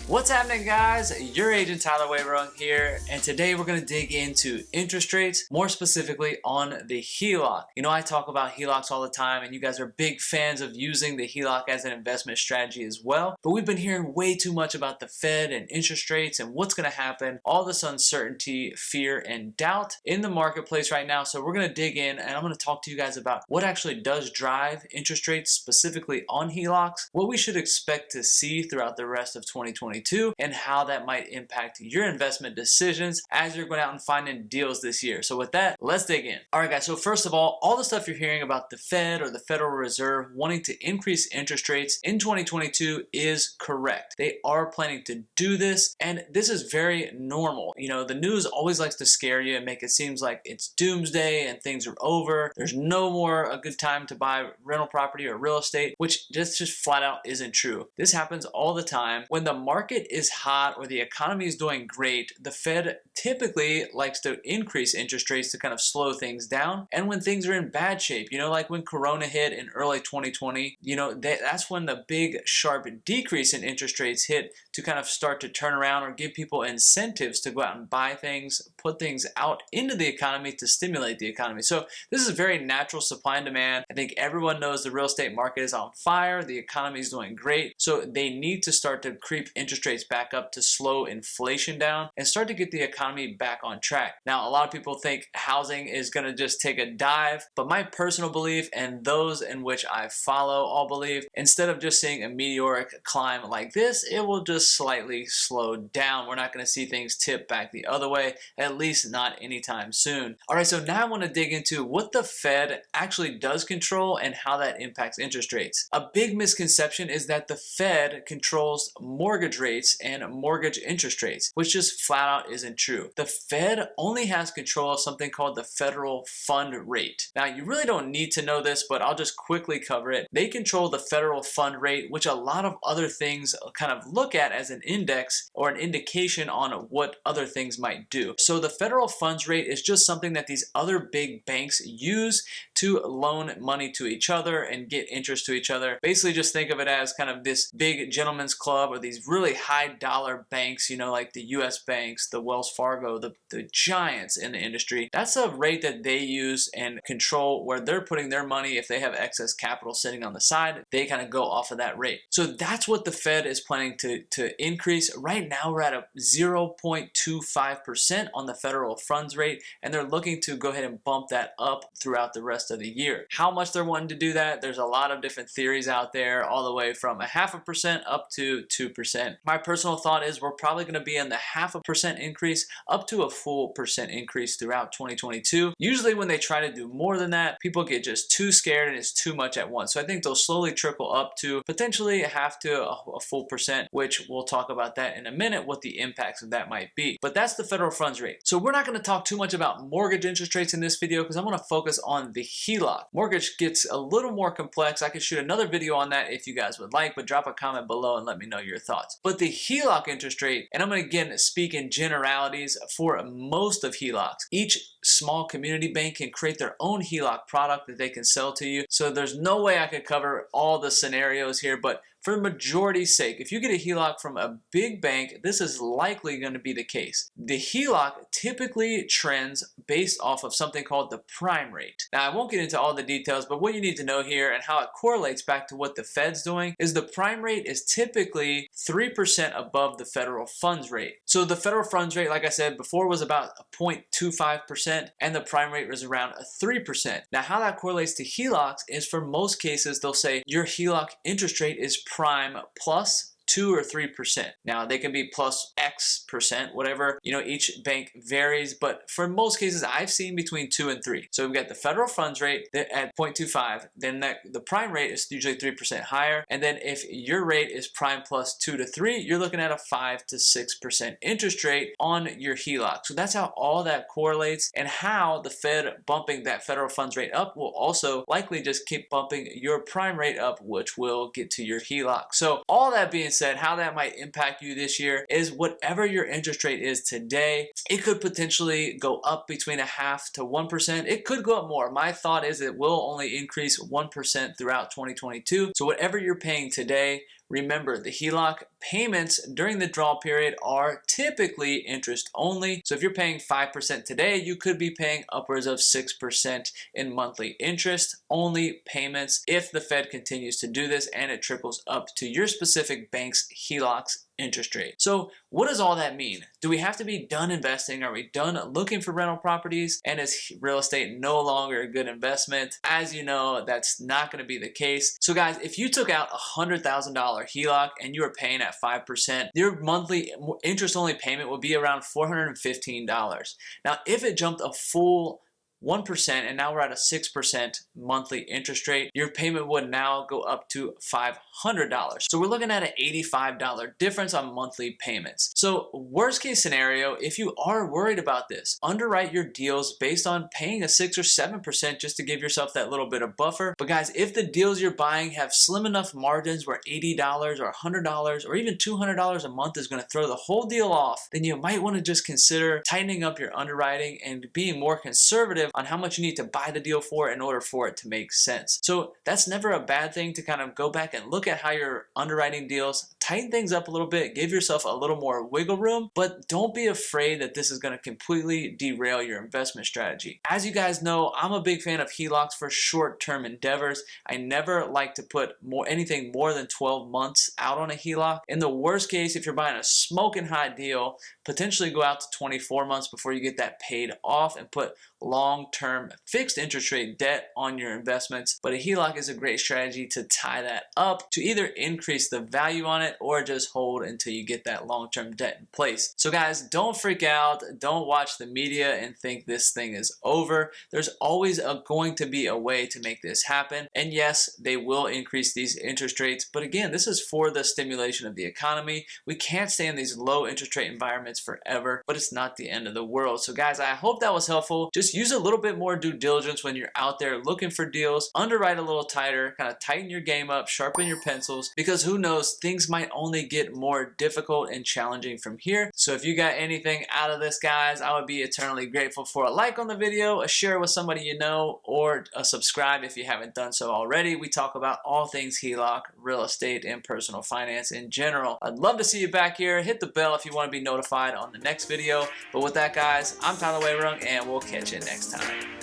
What's happening, guys? Your agent Tyler Wehrung here, and today we're going to dig into interest rates, more specifically on the HELOC. You know, I talk about HELOCs all the time, and you guys are big fans of using the HELOC as an investment strategy as well, but we've been hearing way too much about the Fed and interest rates and what's going to happen, all this uncertainty, fear, and doubt in the marketplace right now. So we're going to dig in, and I'm going to talk to you guys about what actually does drive interest rates, specifically on HELOCs, what we should expect to see throughout the rest of 2022, and how that might impact your investment decisions as you're going out and finding deals this year. So with that, let's dig in. All right, guys, so first of all the stuff you're hearing about the Fed or the Federal Reserve wanting to increase interest rates in 2022 is correct. They are planning to do this, and this is very normal. You know, the news always likes to scare you and make it seem like it's doomsday and things are over. There's no more a good time to buy rental property or real estate, which just flat out isn't true. This happens all the time. When the market is hot or the economy is doing great, the Fed typically likes to increase interest rates to kind of slow things down. And when things are in bad shape, you know, like when Corona hit in early 2020, you know, that's when the big sharp decrease in interest rates hit to kind of start to turn around or give people incentives to go out and buy things, put things out into the economy to stimulate the economy. So this is a very natural supply and demand. I think everyone knows the real estate market is on fire. The economy is doing great. So they need to start to creep interest rates back up to slow inflation down and start to get the economy back on track. Now, a lot of people think housing is going to just take a dive, but my personal belief, and those in which I follow all believe, instead of just seeing a meteoric climb like this, it will just slightly slow down. We're not going to see things tip back the other way, at least not anytime soon. All right, so now I want to dig into what the Fed actually does control and how that impacts interest rates. A big misconception is that the Fed controls mortgage rates and mortgage interest rates, which just flat out isn't true. The Fed only has control of something called the federal fund rate. Now, you really don't need to know this, but I'll just quickly cover it. They control the federal fund rate, which a lot of other things kind of look at as an index or an indication on what other things might do. So the federal funds rate is just something that these other big banks use to loan money to each other and get interest to each other. Basically, just think of it as kind of this big gentleman's club or these really high dollar banks, you know, like the US banks, the Wells Fargo, the giants in the industry. That's a rate that they use and control where they're putting their money. If they have excess capital sitting on the side, they kind of go off of that rate. So that's what the Fed is planning to increase. Right now, we're at a 0.25% on the federal funds rate, and they're looking to go ahead and bump that up throughout the rest of the year. How much they're wanting to do that, there's a lot of different theories out there, all the way from 0.5% up to 2%. My personal thought is we're probably going to be in the 0.5% increase up to a full percent increase throughout 2022. Usually when they try to do more than that, people get just too scared and it's too much at once. So I think they'll slowly trickle up to potentially 0.5 to a full percent, which we'll talk about that in a minute, what the impacts of that might be. But that's the federal funds rate. So we're not going to talk too much about mortgage interest rates in this video because I want to focus on the HELOC. Mortgage gets a little more complex. I could shoot another video on that if you guys would like, but drop a comment below and let me know your thoughts. But the HELOC interest rate, and I'm going to again speak in generalities for most of HELOCs. Each small community bank can create their own HELOC product that they can sell to you. So there's no way I could cover all the scenarios here, but for the majority's sake, if you get a HELOC from a big bank, this is likely going to be the case. The HELOC typically trends based off of something called the prime rate. Now, I won't get into all the details, but what you need to know here and how it correlates back to what the Fed's doing is the prime rate is typically 3% above the federal funds rate. So the federal funds rate, like I said before, was about 0.25%, and the prime rate was around 3%. Now, how that correlates to HELOCs is for most cases, they'll say your HELOC interest rate is prime plus 2 or 3%. Now they can be plus X percent, whatever, you know, each bank varies, but for most cases I've seen between 2 and 3. So we've got the federal funds rate at 0.25, then the prime rate is usually 3% higher, and then if your rate is prime plus 2 to 3, you're looking at a 5 to 6% interest rate on your HELOC. So that's how all that correlates, and how the Fed bumping that federal funds rate up will also likely just keep bumping your prime rate up, which will get to your HELOC. So all that being said, how that might impact you this year is whatever your interest rate is today, it could potentially go up between 0.5 to 1%. It could go up more. My thought is it will only increase 1% throughout 2022. So whatever you're paying today, Remember, the HELOC payments during the draw period are typically interest only. So if you're paying 5% today, you could be paying upwards of 6% in monthly interest only payments if the Fed continues to do this and it triples up to your specific bank's HELOCs interest rate. So what does all that mean? Do we have to be done investing? Are we done looking for rental properties? And is real estate no longer a good investment? As you know, that's not going to be the case. So guys, if you took out $100,000 HELOC and you were paying at 5%, your monthly interest only payment would be around $415. Now, if it jumped a full 1% and now we're at a 6% monthly interest rate, your payment would now go up to $500. So we're looking at an $85 difference on monthly payments. So worst case scenario, if you are worried about this, underwrite your deals based on paying a 6 or 7% just to give yourself that little bit of buffer. But guys, if the deals you're buying have slim enough margins where $80 or $100 or even $200 a month is going to throw the whole deal off, then you might want to just consider tightening up your underwriting and being more conservative on how much you need to buy the deal for in order for it to make sense. So that's never a bad thing to kind of go back and look at how you're underwriting deals, tighten things up a little bit, give yourself a little more wiggle room, but don't be afraid that this is going to completely derail your investment strategy. As you guys know, I'm a big fan of HELOCs for short-term endeavors. I never like to put anything more than 12 months out on a HELOC. In the worst case, if you're buying a smoking hot deal, potentially go out to 24 months before you get that paid off and put long-term fixed interest rate debt on your investments. But a HELOC is a great strategy to tie that up to either increase the value on it or just hold until you get that long-term debt in place. So guys, don't freak out. Don't watch the media and think this thing is over. There's always going to be a way to make this happen. And yes, they will increase these interest rates. But again, this is for the stimulation of the economy. We can't stay in these low interest rate environments forever, but it's not the end of the world. So guys, I hope that was helpful. Just use a little bit more due diligence when you're out there looking for deals. Underwrite a little tighter, kind of tighten your game up, sharpen your pencils, because who knows, things might only get more difficult and challenging from here. So if you got anything out of this, guys, I would be eternally grateful for a like on the video, a share with somebody you know, or a subscribe if you haven't done so already. We talk about all things HELOC, real estate, and personal finance in general. I'd love to see you back here. Hit the bell if you want to be notified on the next video. But with that, guys, I'm Wehrung, and we'll catch you next time.